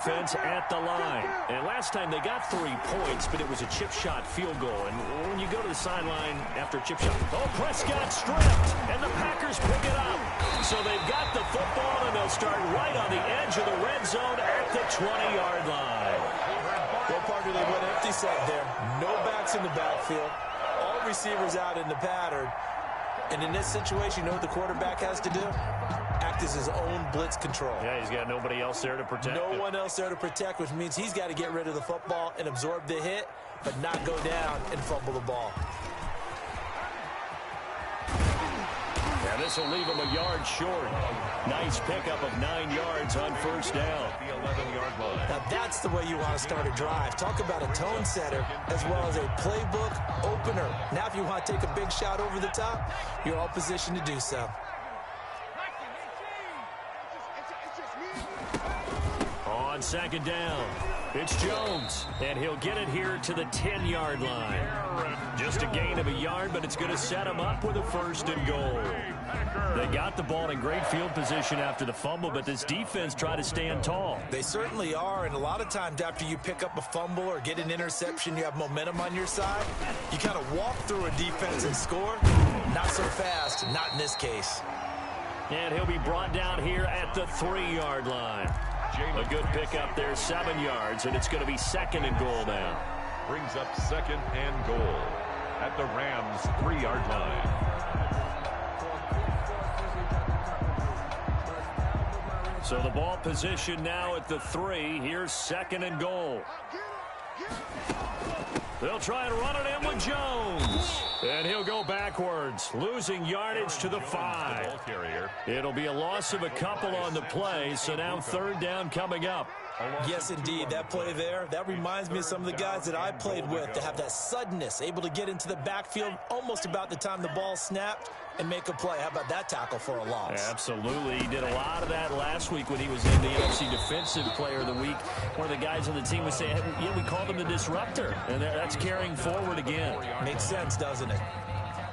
Offense at the line. And last time they got 3 points, but it was a chip shot field goal. And when you go to the sideline after a chip shot, Prescott stripped, and the Packers pick it up. So they've got the football, and they'll start right on the edge of the red zone at the 20-yard line. Well, Parker, they went empty set there. No backs in the backfield. All receivers out in the pattern. And in this situation, you know what the quarterback has to do? Act as his own blitz control. Yeah, he's got nobody else there to protect No him. one else there to protect, which means he's got to get rid of the football and absorb the hit, but not go down and fumble the ball. Yeah, this will leave him a yard short. Nice pickup of 9 yards on first down. The 11-yard line. Now that's the way you want to start a drive. Talk about a tone setter as well as a playbook opener. Now if you want to take a big shot over the top, you're all positioned to do so. On second down, it's Jones, and he'll get it here to the 10-yard line. Just a gain of a yard, but it's going to set him up with a 1st and goal. They got the ball in great field position after the fumble, but this defense tried to stand tall. They certainly are, and a lot of times after you pick up a fumble or get an interception, you have momentum on your side. You kind of walk through a defense and score. Not so fast, not in this case. And he'll be brought down here at the 3-yard line. A good pickup there, 7 yards, and it's going to be 2nd and goal now. Brings up 2nd and goal at the Rams' 3-yard line. So the ball position now at the 3. Here's 2nd and goal. They'll try and run it in with Jones. And he'll go backwards, losing yardage to the 5. It'll be a loss of a couple on the play, so now 3rd down coming up. Yes, indeed. That play there, that reminds me of some of the guys that I played with to have that suddenness, able to get into the backfield almost about the time the ball snapped and make a play. How about that tackle for a loss? Absolutely. He did a lot of that last week when he was in the NFC Defensive Player of the Week. One of the guys on the team was saying, yeah, we called him the disruptor, and that's carrying forward again. Makes sense, doesn't it?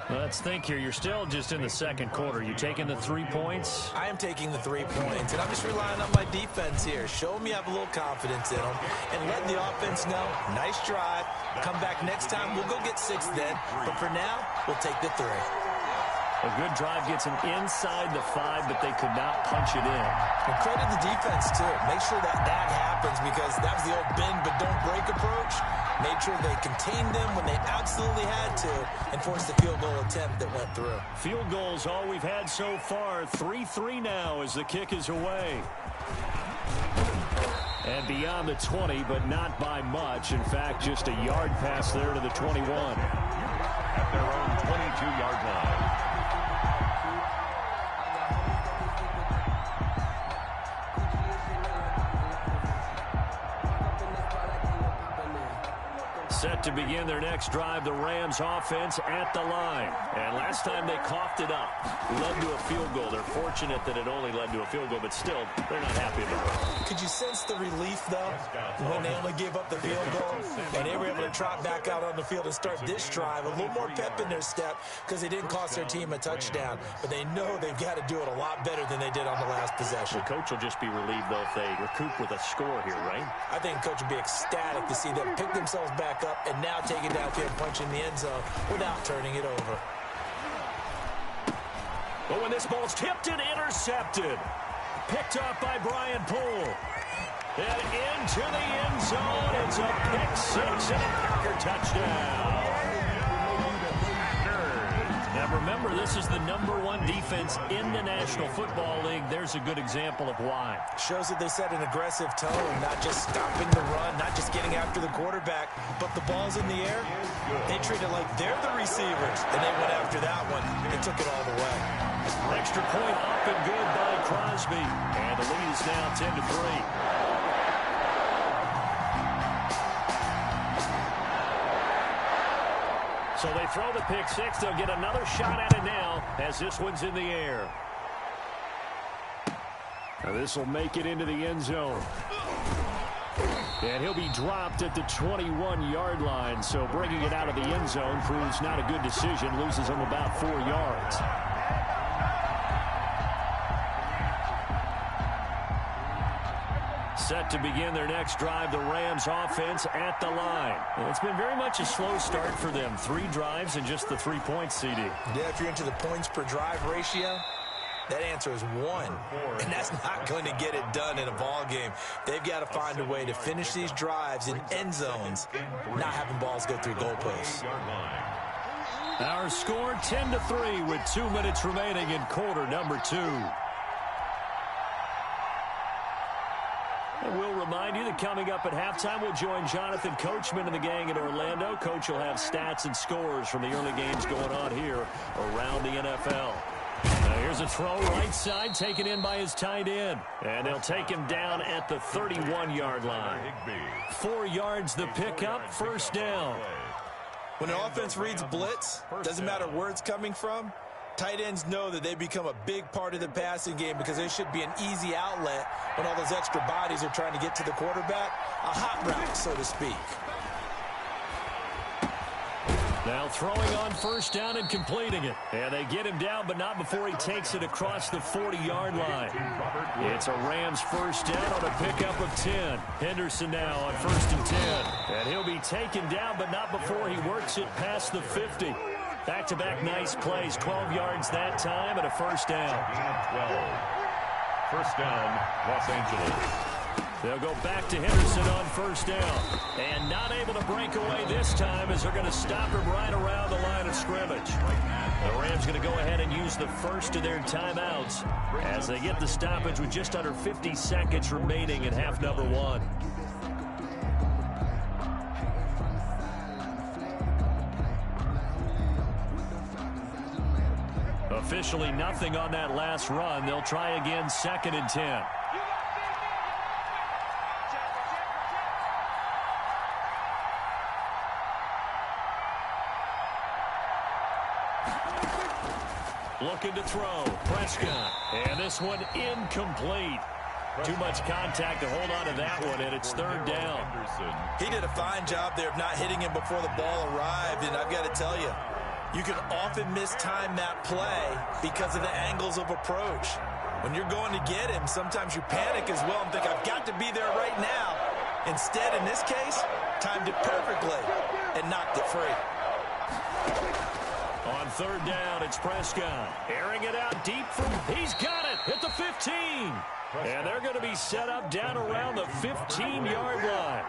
Let's think here. You're still just in the 2nd quarter. You taking the 3 points? I am taking the 3 points, and I'm just relying on my defense here. Show me I have a little confidence in them, and let the offense know, nice drive. Come back next time. We'll go get 6 then, but for now, we'll take the 3. A good drive gets them inside the 5, but they could not punch it in. And credit the defense, too. Make sure that happens, because that was the old bend but don't break approach. Made sure they contained them when they absolutely had to and forced the field goal attempt that went through. Field goals all we've had so far. 3-3 now as the kick is away. And beyond the 20, but not by much. In fact, just a yard pass there to the 21. At their own 22-yard line. Set to begin their next drive, the Rams offense at the line. And last time they coughed it up, led to a field goal. They're fortunate that it only led to a field goal, but still, they're not happy about it. Could you sense the relief, though, when they only gave up the field goal and they were able to trot back out on the field and start this drive? A little more pep in their step because they didn't cost their team a touchdown, but they know they've got to do it a lot better than they did on the last possession. The coach will just be relieved, though, if they recoup with a score here, right? I think coach will be ecstatic to see them pick themselves back up and now take it downfield and punch in the end zone without turning it over. But when this ball's tipped and intercepted, picked up by Brian Poole. And into the end zone, it's a pick 6 and a Packer touchdown. Now remember, this is the #1 defense in the National Football League. There's a good example of why. Shows that they set an aggressive tone, not just stopping the run, not just getting after the quarterback, but the ball's in the air. They treat it like they're the receivers, and they went after that one and took it all the way. Extra point up and good by Crosby. And the lead is now 10-3. So they throw the pick 6. They'll get another shot at it now as this one's in the air. Now this will make it into the end zone. And he'll be dropped at the 21-yard line. So bringing it out of the end zone proves not a good decision. Loses him about 4 yards. Set to begin their next drive, the Rams offense at the line. Well, it's been very much a slow start for them. 3 drives and just the 3 points, CD. Yeah, if you're into the points per drive ratio, that answer is 1. And that's not going to get it done in a ball game. They've got to find a way to finish these drives in end zones, not having balls go through goalposts. Our score 10-3 with 2 minutes remaining in quarter number 2. And we'll remind you that coming up at halftime, we'll join Jonathan Coachman and the gang in Orlando. Coach will have stats and scores from the early games going on here around the NFL. Now here's a throw right side taken in by his tight end. And they'll take him down at the 31-yard line. 4 yards the pickup, first down. When an offense reads blitz, doesn't matter where it's coming from, tight ends know that they become a big part of the passing game because they should be an easy outlet when all those extra bodies are trying to get to the quarterback. A hot route, so to speak. Now throwing on first down and completing it. And they get him down, but not before he takes it across the 40-yard line. It's a Rams first down on a pickup of 10. Henderson now on 1st and 10. And he'll be taken down, but not before he works it past the 50. Back-to-back nice plays, 12 yards that time, and a first down. 12. First down, Los Angeles. They'll go back to Henderson on first down. And not able to break away this time as they're going to stop him right around the line of scrimmage. The Rams going to go ahead and use the first of their timeouts as they get the stoppage with just under 50 seconds remaining in half number 1. Officially nothing on that last run. They'll try again, 2nd and 10. Looking to throw. Prescott. And this one incomplete. Too much contact to hold on to that one, and it's 3rd down. He did a fine job there of not hitting him before the ball arrived, and I've got to tell you, you can often mistime that play because of the angles of approach. When you're going to get him, sometimes you panic as well and think, I've got to be there right now. Instead, in this case, timed it perfectly and knocked it free. On 3rd down, it's Prescott. Airing it out deep from, he's got it at the 15. And they're going to be set up down around the 15-yard line.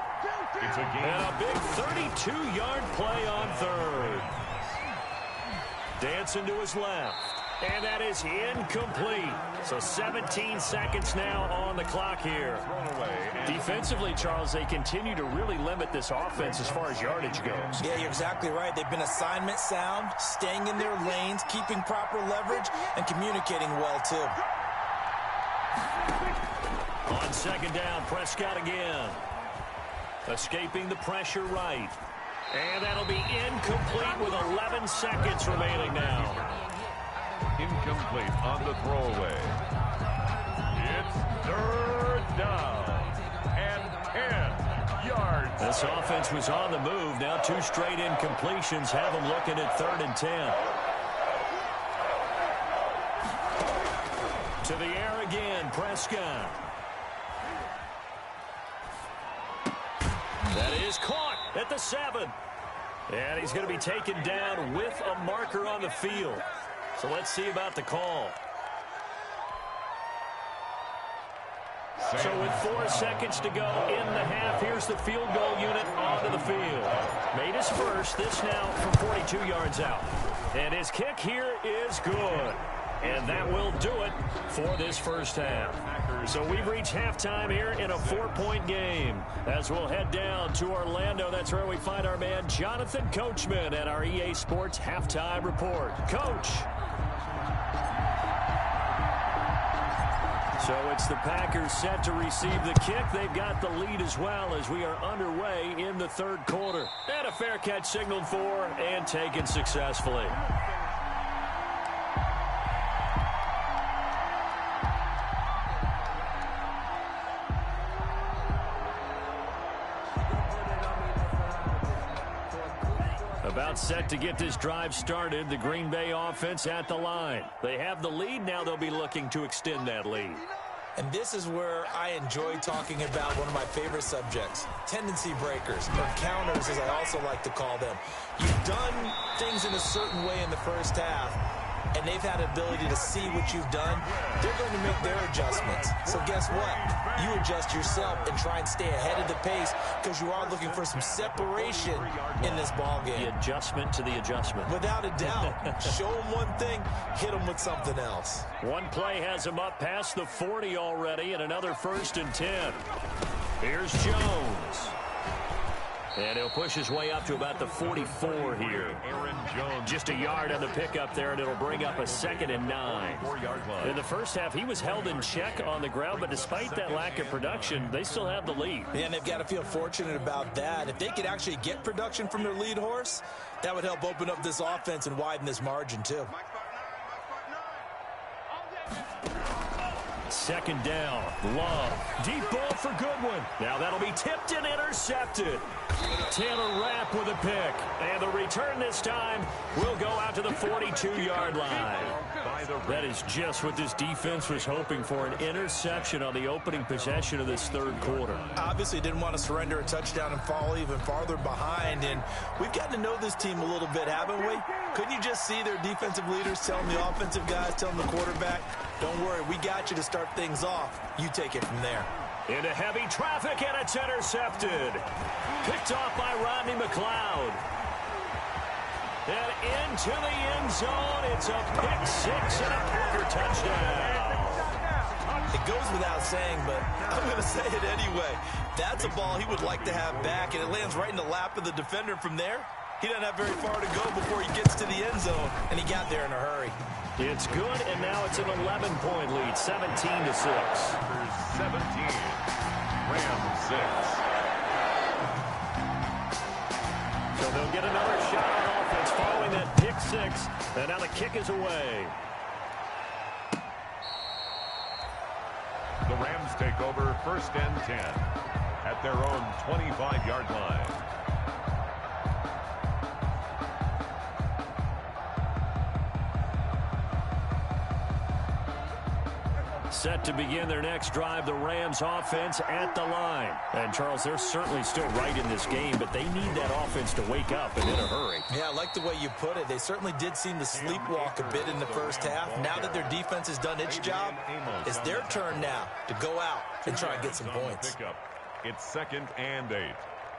And a big 32-yard play on 3rd. Dancing to his left. And that is incomplete. So 17 seconds now on the clock here. Defensively, Charles, they continue to really limit this offense as far as yardage goes. Yeah, you're exactly right. They've been assignment sound, staying in their lanes, keeping proper leverage, and communicating well, too. On 2nd down, Prescott again. Escaping the pressure right. And that'll be incomplete with 11 seconds remaining now. Incomplete on the throwaway. It's 3rd down and 10 yards. This offense was on the move. Now 2 straight incompletions have them looking at 3rd and 10. To the air again, Prescott. That is caught at the 7. And he's going to be taken down with a marker on the field. So let's see about the call. So with 4 seconds to go in the half, here's the field goal unit onto the field. Made his first, this now from 42 yards out. And his kick here is good. And that will do it for this first half. So we've reached halftime here in a 4-point game. As we'll head down to Orlando, that's where we find our man Jonathan Coachman at our EA Sports Halftime Report. Coach. So it's the Packers set to receive the kick. They've got the lead as well as we are underway in the 3rd quarter. And a fair catch signaled for and taken successfully. About set to get this drive started. The Green Bay offense at the line. They have the lead. Now they'll be looking to extend that lead. And this is where I enjoy talking about one of my favorite subjects, tendency breakers, or counters as I also like to call them. You've done things in a certain way in the first half, and they've had the ability to see what you've done. They're going to make their adjustments. So guess what? You adjust yourself and try and stay ahead of the pace because you are looking for some separation in this ball game. The adjustment to the adjustment. Without a doubt. Show them one thing, hit them with something else. One play has him up past the 40 already, and another 1st and 10. Here's Jones. And he'll push his way up to about the 44 here. Aaron Jones. Just a yard on the pickup there, and it'll bring up a 2nd and 9. In the first half, he was held in check on the ground, but despite that lack of production, they still have the lead. And they've got to feel fortunate about that. If they could actually get production from their lead horse, that would help open up this offense and widen this margin too. 2nd down. Love. Deep ball for Goodwin. Now that'll be tipped and intercepted. Taylor Rapp with a pick. And the return this time will go out to the 42-yard line. That is just what this defense was hoping for, an interception on the opening possession of this 3rd quarter. Obviously didn't want to surrender a touchdown and fall even farther behind. And we've gotten to know this team a little bit, haven't we? Couldn't you just see their defensive leaders telling the offensive guys, telling the quarterback, don't worry, we got you to start things off. You take it from there. Into heavy traffic, and it's intercepted. Picked off by Rodney McLeod. And into the end zone. It's a pick 6 and a Packer touchdown. It goes without saying, but I'm going to say it anyway. That's a ball he would like to have back, and it lands right in the lap of the defender from there. He doesn't have very far to go before he gets to the end zone, and he got there in a hurry. It's good, and now it's an 11-point lead, 17-6. 17. Rams 6. So they'll get another shot on offense following that pick 6, and now the kick is away. The Rams take over 1st and 10 at their own 25-yard line. Set to begin their next drive, the Rams offense at the line. And, Charles, they're certainly still right in this game, but they need that offense to wake up and in a hurry. Yeah, I like the way you put it. They certainly did seem to sleepwalk a bit in the first half. Now that their defense has done its job, it's their turn now to go out and try and get some points. It's 2nd and 8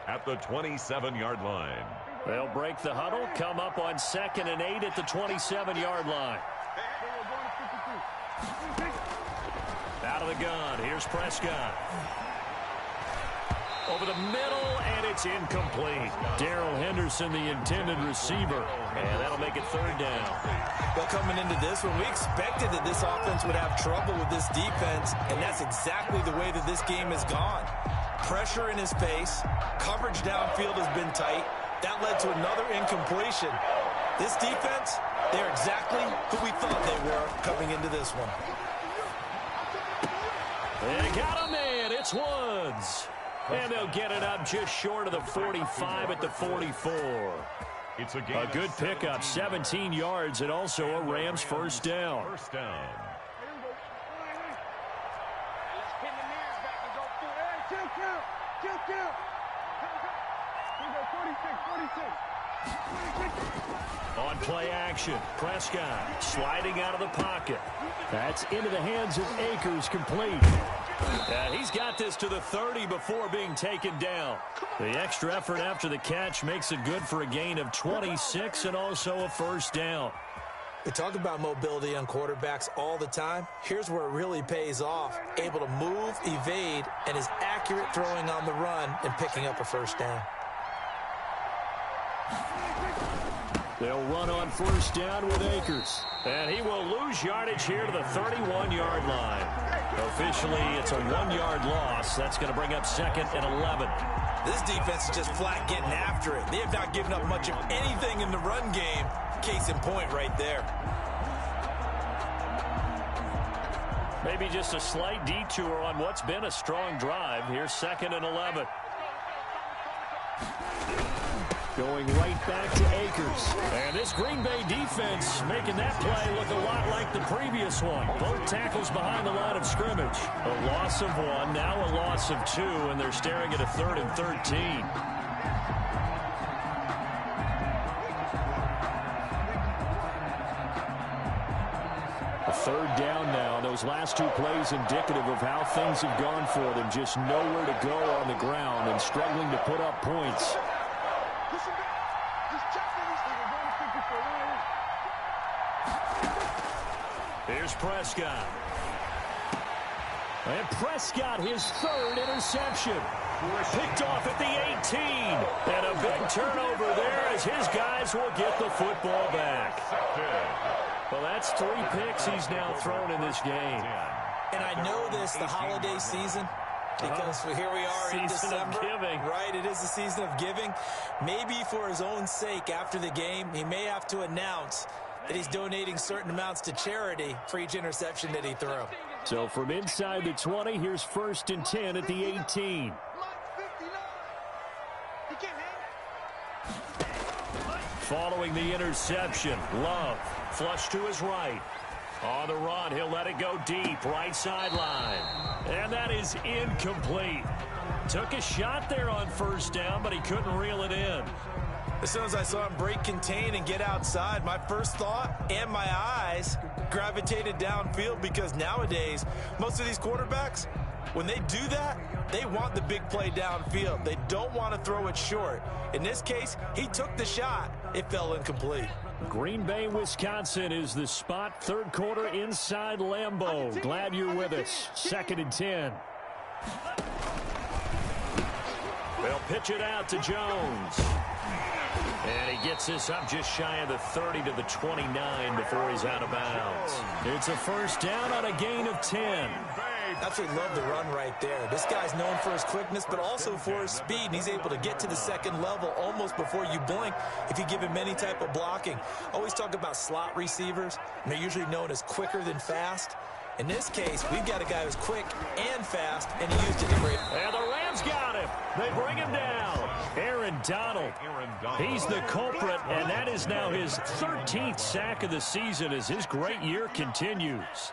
at the 27-yard line. They'll break the huddle, come up on 2nd and 8 at the 27-yard line. Out of the gun, here's Prescott. Over the middle, and it's incomplete. Darrell Henderson, the intended receiver. And that'll make it 3rd down. Well, coming into this one, we expected that this offense would have trouble with this defense, and that's exactly the way that this game has gone. Pressure in his face. Coverage downfield has been tight. That led to another incompletion. This defense, they're exactly who we thought they were coming into this one. They got him in. It's Woods. And they'll get it up just short of the 45 at the 44. It's a good pickup, 17 yards, and also a Rams 1st down. First down. On play action, Prescott sliding out of the pocket. That's into the hands of Akers, complete. And he's got this to the 30 before being taken down. The extra effort after the catch makes it good for a gain of 26 and also a 1st down. We talk about mobility on quarterbacks all the time. Here's where it really pays off. Able to move, evade, and is accurate throwing on the run and picking up a 1st down. They'll run on 1st down with Akers. And he will lose yardage here to the 31-yard line. Officially, it's a 1-yard loss. That's going to bring up 2nd and 11. This defense is just flat getting after it. They have not given up much of anything in the run game. Case in point right there. Maybe just a slight detour on what's been a strong drive. Here's 2nd and 11. Going right back to Akers. And this Green Bay defense making that play look a lot like the previous one. Both tackles behind the line of scrimmage. A loss of 1, now a loss of 2, and they're staring at a 3rd and 13. A 3rd down now. Those last 2 plays indicative of how things have gone for them. Just nowhere to go on the ground and struggling to put up points. Here's Prescott. And Prescott, his 3rd interception. Picked off at the 18. And a big turnover there as his guys will get the football back. Well, that's 3 picks he's now thrown in this game. And I know this, the holiday season, because here we are in December. Season of giving. Right, it is the season of giving. Maybe for his own sake after the game, he may have to announce that he's donating certain amounts to charity for each interception that he threw. So from inside the 20, here's 1st and 10 at the 18. Following the interception, Love flush to his right. On the run, he'll let it go deep, right sideline. And that is incomplete. Took a shot there on 1st down, but he couldn't reel it in. As soon as I saw him break contain and get outside, my first thought and my eyes gravitated downfield, because nowadays, most of these quarterbacks, when they do that, they want the big play downfield. They don't want to throw it short. In this case, he took the shot. It fell incomplete. Green Bay, Wisconsin is the spot. 3rd quarter inside Lambeau. Glad you're with us. 2nd and 10. They'll pitch it out to Jones. And he gets this up just shy of the 30 to the 29 before he's out of bounds. It's a 1st down on a gain of 10. Absolutely love the run right there. This guy's known for his quickness, but also for his speed, and he's able to get to the 2nd level almost before you blink if you give him any type of blocking. Always talk about slot receivers, and they're usually known as quicker than fast. In this case, we've got a guy who's quick and fast, and he used it to great. And the Rams got him. They bring him down. Aaron Donald. He's the culprit, and that is now his 13th sack of the season as his great year continues.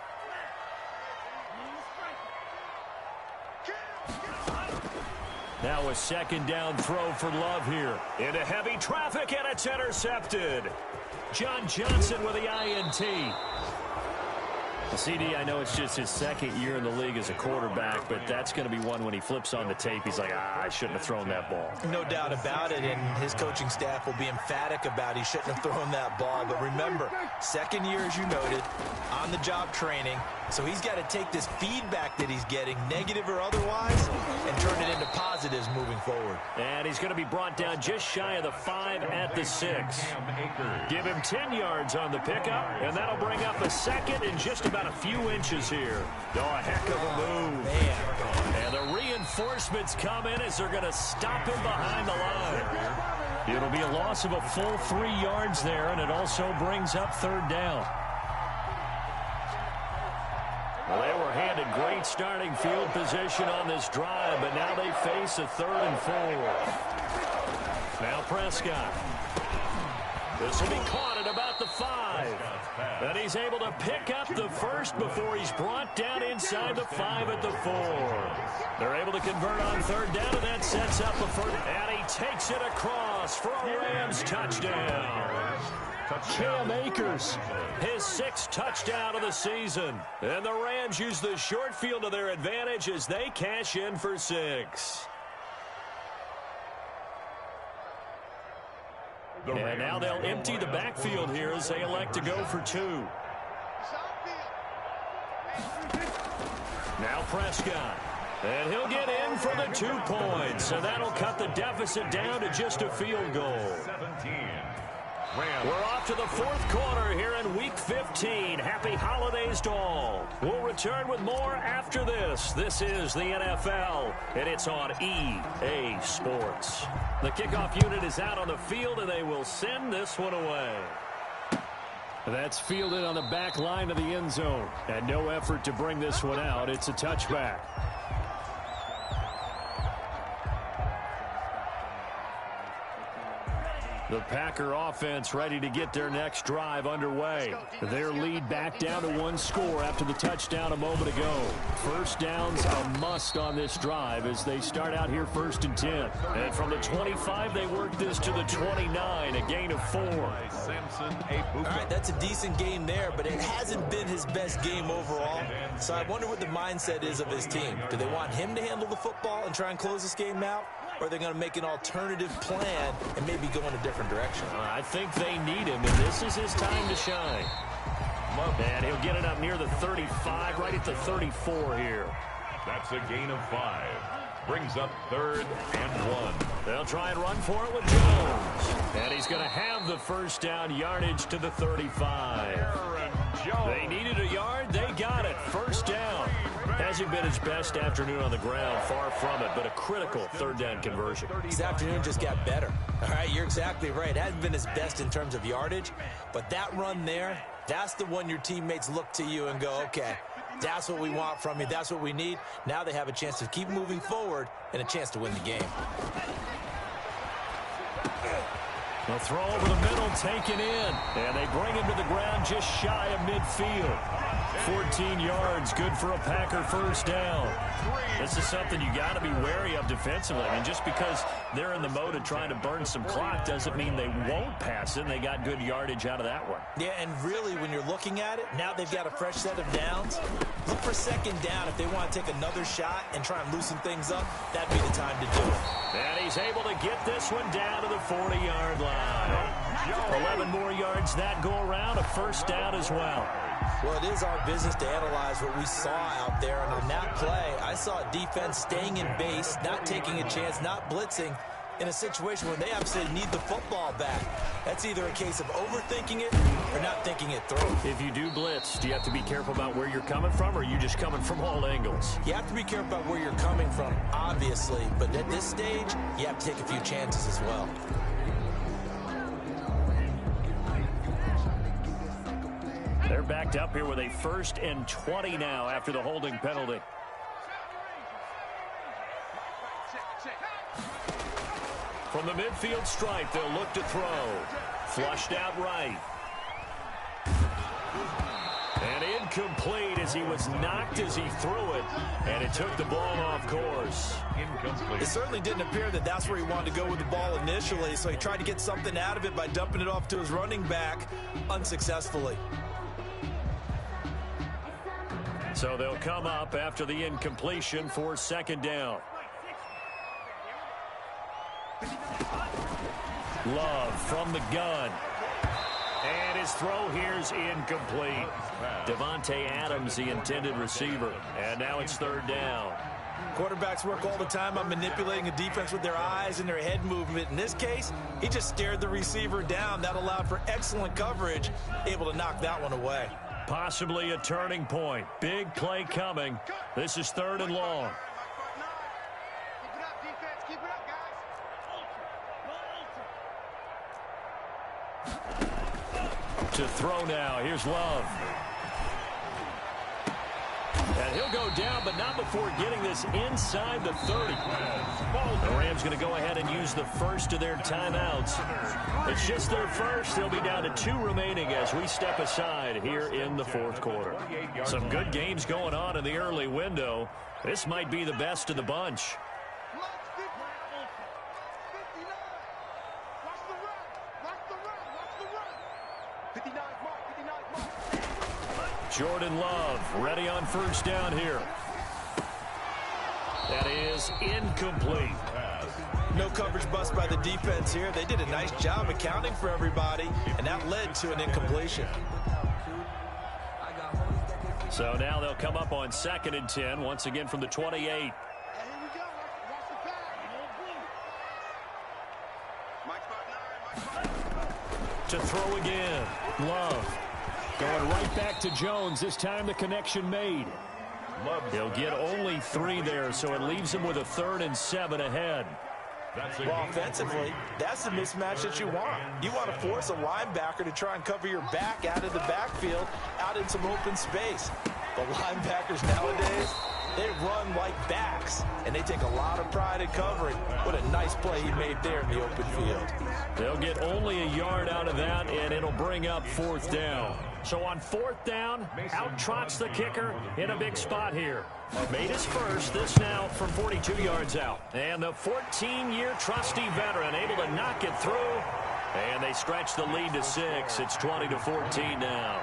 Now a 2nd down throw for Love here. Into heavy traffic, and it's intercepted. John Johnson with the INT. CD, I know it's just his 2nd year in the league as a quarterback, but that's going to be one when he flips on the tape. He's like, I shouldn't have thrown that ball. No doubt about it, and his coaching staff will be emphatic about he shouldn't have thrown that ball. But remember, 2nd year, as you noted, on-the-job training. So he's got to take this feedback that he's getting, negative or otherwise, and turn it into positives moving forward. And he's going to be brought down just shy of the 5 at the 6. Give him 10 yards on the pickup, and that'll bring up a 2nd in just about a few inches here. Oh, a heck of a move. Man. And the reinforcements come in as they're going to stop him behind the line. It'll be a loss of a full 3 yards there, and it also brings up 3rd down. Well, they were handed great starting field position on this drive, but now they face a 3rd and 4. Now Prescott. This will be caught at about the 5. And he's able to pick up the 1st before he's brought down inside the 5 at the 4. They're able to convert on 3rd down, and that sets up a 1st. And he takes it across for a Rams touchdown. Cam Akers, his 6th touchdown of the season. And the Rams use the short field to their advantage as they cash in for 6. And now they'll empty the backfield here as they elect to go for 2. Now Prescott. And he'll get in for the 2 points. And that'll cut the deficit down to just a field goal. 17. We're off to the 4th quarter here in Week 15. Happy holidays to all. We'll return with more after this. This is the NFL, and it's on EA Sports. The kickoff unit is out on the field, and they will send this one away. That's fielded on the back line of the end zone. And no effort to bring this one out. It's a touchback. The Packer offense ready to get their next drive underway. Their lead back down to one score after the touchdown a moment ago. First down's a must on this drive as they start out here 1st and 10. And from the 25, they work this to the 29, a gain of 4. All right, that's a decent game there, but it hasn't been his best game overall. So I wonder what the mindset is of his team. Do they want him to handle the football and try and close this game out? Or are they going to make an alternative plan and maybe go in a different direction? I think they need him, and this is his time to shine. And he'll get it up near the 35, right at the 34 here. That's a gain of 5. Brings up 3rd and 1. They'll try and run for it with Jones. And he's going to have the first down yardage to the 35. They needed a yard. They got it. First down. Hasn't been his best afternoon on the ground, far from it, but a critical 3rd down conversion. His afternoon just got better. All right, you're exactly right. It hasn't been his best in terms of yardage, but that run there, that's the one your teammates look to you and go, okay, that's what we want from you. That's what we need. Now they have a chance to keep moving forward and a chance to win the game. They'll throw over the middle, taken in, and they bring him to the ground just shy of midfield. 14 yards, good for a Packer first down. This is something you got to be wary of defensively. I mean, just because they're in the mode of trying to burn some clock doesn't mean they won't pass it, and they got good yardage out of that one. Yeah, and really, when you're looking at it, now they've got a fresh set of downs. Look for 2nd down. If they want to take another shot and try and loosen things up, that'd be the time to do it. And he's able to get this one down to the 40-yard line. 11 more yards that go around, a first down as well. Well, it is our business to analyze what we saw out there, and on that play, I saw a defense staying in base, not taking a chance, not blitzing, in a situation where they absolutely need the football back. That's either a case of overthinking it or not thinking it through. If you do blitz, do you have to be careful about where you're coming from, or are you just coming from all angles? You have to be careful about where you're coming from, obviously, but at this stage, you have to take a few chances as well. They're backed up here with a 1st and 20 now after the holding penalty. From the midfield stripe, they'll look to throw. Flushed out right. And incomplete as he was knocked as he threw it, and it took the ball off course. Incomplete. It certainly didn't appear that that's where he wanted to go with the ball initially, so he tried to get something out of it by dumping it off to his running back unsuccessfully. So they'll come up after the incompletion for 2nd down. Love from the gun. And his throw here's incomplete. Devontae Adams, the intended receiver. And now it's 3rd down. Quarterbacks work all the time on manipulating a defense with their eyes and their head movement. In this case, he just stared the receiver down. That allowed for excellent coverage, able to knock that one away. Possibly a turning point. Big play coming. This is 3rd and long. To throw now. Here's Love. And he'll go down, but not before getting this inside the 30. The Rams going to go ahead and use the first of their timeouts. It's just their first. They'll be down to 2 remaining as we step aside here in the 4th quarter. Some good games going on in the early window. This might be the best of the bunch. Jordan Love ready on first down here. That is incomplete. No coverage bust by the defense here. They did a nice job accounting for everybody, and that led to an incompletion. So now they'll come up on 2nd and 10, once again from the 28. To throw again. Love. Going right back to Jones. This time the connection made. He'll get only 3 there, so it leaves him with a 3rd and 7 ahead. Well, offensively, that's the mismatch that you want. You want to force a linebacker to try and cover your back out of the backfield, out in some open space. But linebackers nowadays, They run like backs, and they take a lot of pride in covering. What a nice play he made there in the open field. They'll get only a yard out of that, and it'll bring up 4th down. So on 4th down, out trots the kicker in a big spot here. Made his first, this now from 42 yards out. And the 14-year trusty veteran able to knock it through. And they stretch the lead to 6. It's 20-14 now.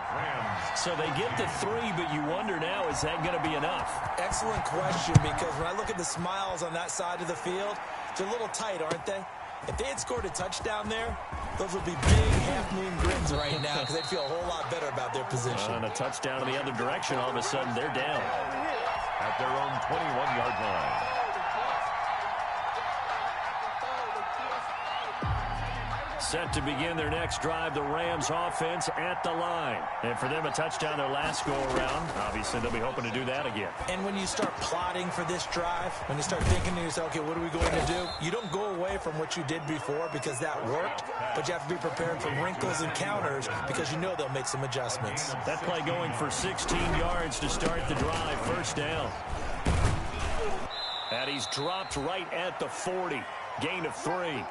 So they get to 3, but you wonder now, is that going to be enough? Excellent question, because when I look at the smiles on that side of the field, they're a little tight, aren't they? If they had scored a touchdown there, those would be big half-moon grins right now because they'd feel a whole lot better about their position. And a touchdown in the other direction, all of a sudden they're down. At their own 21-yard line. Set to begin their next drive, the Rams offense at the line. And for them, a touchdown their last go-around. Obviously, they'll be hoping to do that again. And when you start plotting for this drive, when you start thinking to yourself, okay, what are we going to do? You don't go away from what you did before because that worked, but you have to be prepared for wrinkles and counters because you know they'll make some adjustments. That play going for 16 yards to start the drive, 1st down. And he's dropped right at the 40. Gain of 3.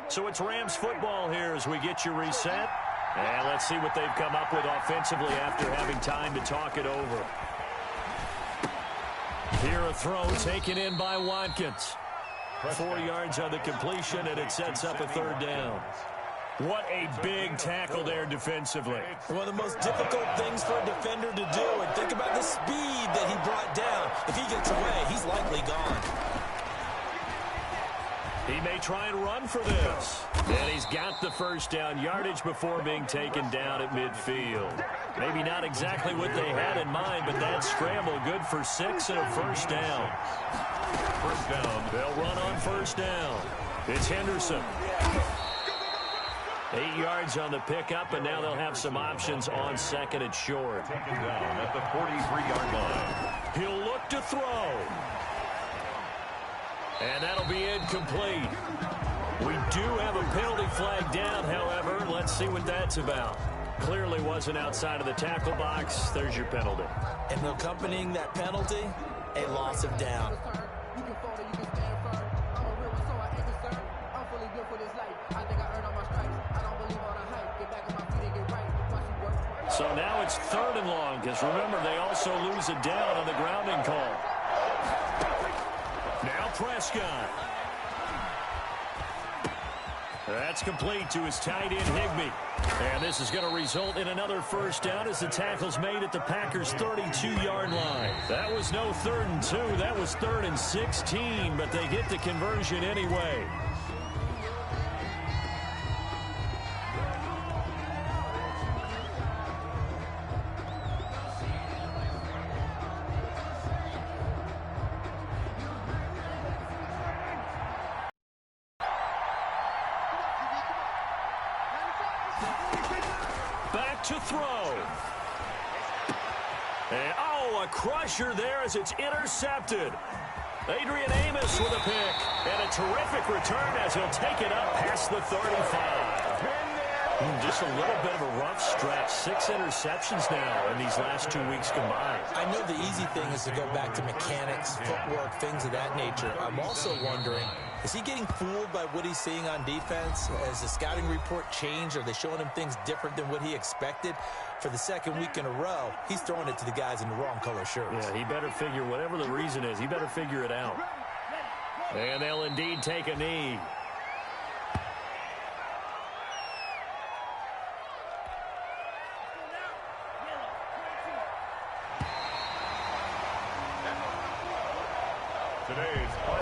So it's Rams football here as we get you reset. And let's see what they've come up with offensively after having time to talk it over. Here a throw taken in by Watkins. 4 yards on the completion, and it sets up a 3rd down. What a big tackle there defensively. One of the most difficult things for a defender to do. And think about the speed that he brought down. If he gets away, he's likely gone. He may try and run for this. And he's got the 1st down yardage before being taken down at midfield. Maybe not exactly what they had in mind, but that scramble good for 6 and a 1st down. 1st down. They'll run on 1st down. It's Henderson. 8 yards on the pickup, and now they'll have some options on 2nd and short. Taken down at the 43-yard line. He'll look to throw. And that'll be incomplete. We do have a penalty flag down, however. Let's see what that's about. Clearly wasn't outside of the tackle box. There's your penalty. And accompanying that penalty, a loss of down. So now it's 3rd and long, because remember, they also lose a down on the grounding call. Now Prescott. That's complete to his tight end, Higbee. And this is going to result in another 1st down as the tackle's made at the Packers' 32-yard line. That was no 3rd and 2. That was 3rd and 16, but they get the conversion anyway. Back to throw. And, a crusher there as it's intercepted. Adrian Amos with a pick. And a terrific return as he'll take it up past the 35. Just a little bit of a rough stretch. 6 interceptions now in these last 2 weeks combined. I know the easy thing is to go back to mechanics, footwork, things of that nature. I'm also wondering, is he getting fooled by what he's seeing on defense? Has the scouting report changed? Are they showing him things different than what he expected? For the 2nd week in a row, he's throwing it to the guys in the wrong color shirts. Yeah, he better figure, whatever the reason is, he better figure it out. And they'll indeed take a knee.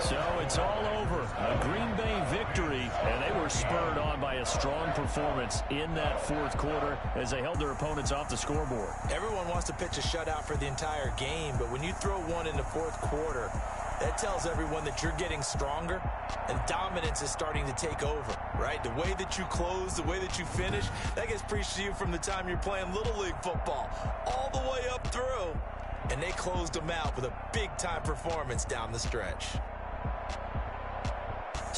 So it's all over. A Green Bay victory, and they were spurred on by a strong performance in that 4th quarter as they held their opponents off the scoreboard. Everyone wants to pitch a shutout for the entire game, but when you throw one in the 4th quarter, that tells everyone that you're getting stronger and dominance is starting to take over, right? The way that you close, the way that you finish, that gets preached to you from the time you're playing Little League football all the way up through. And they closed them out with a big-time performance down the stretch.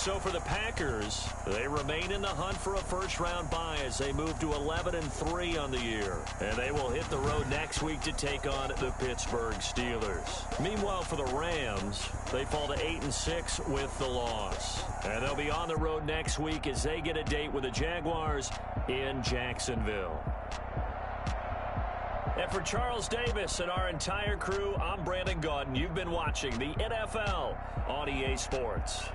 So for the Packers, they remain in the hunt for a first-round bye as they move to 11-3 on the year. And they will hit the road next week to take on the Pittsburgh Steelers. Meanwhile, for the Rams, they fall to 8-6 with the loss. And they'll be on the road next week as they get a date with the Jaguars in Jacksonville. And for Charles Davis and our entire crew, I'm Brandon Gaudin. You've been watching the NFL on EA Sports.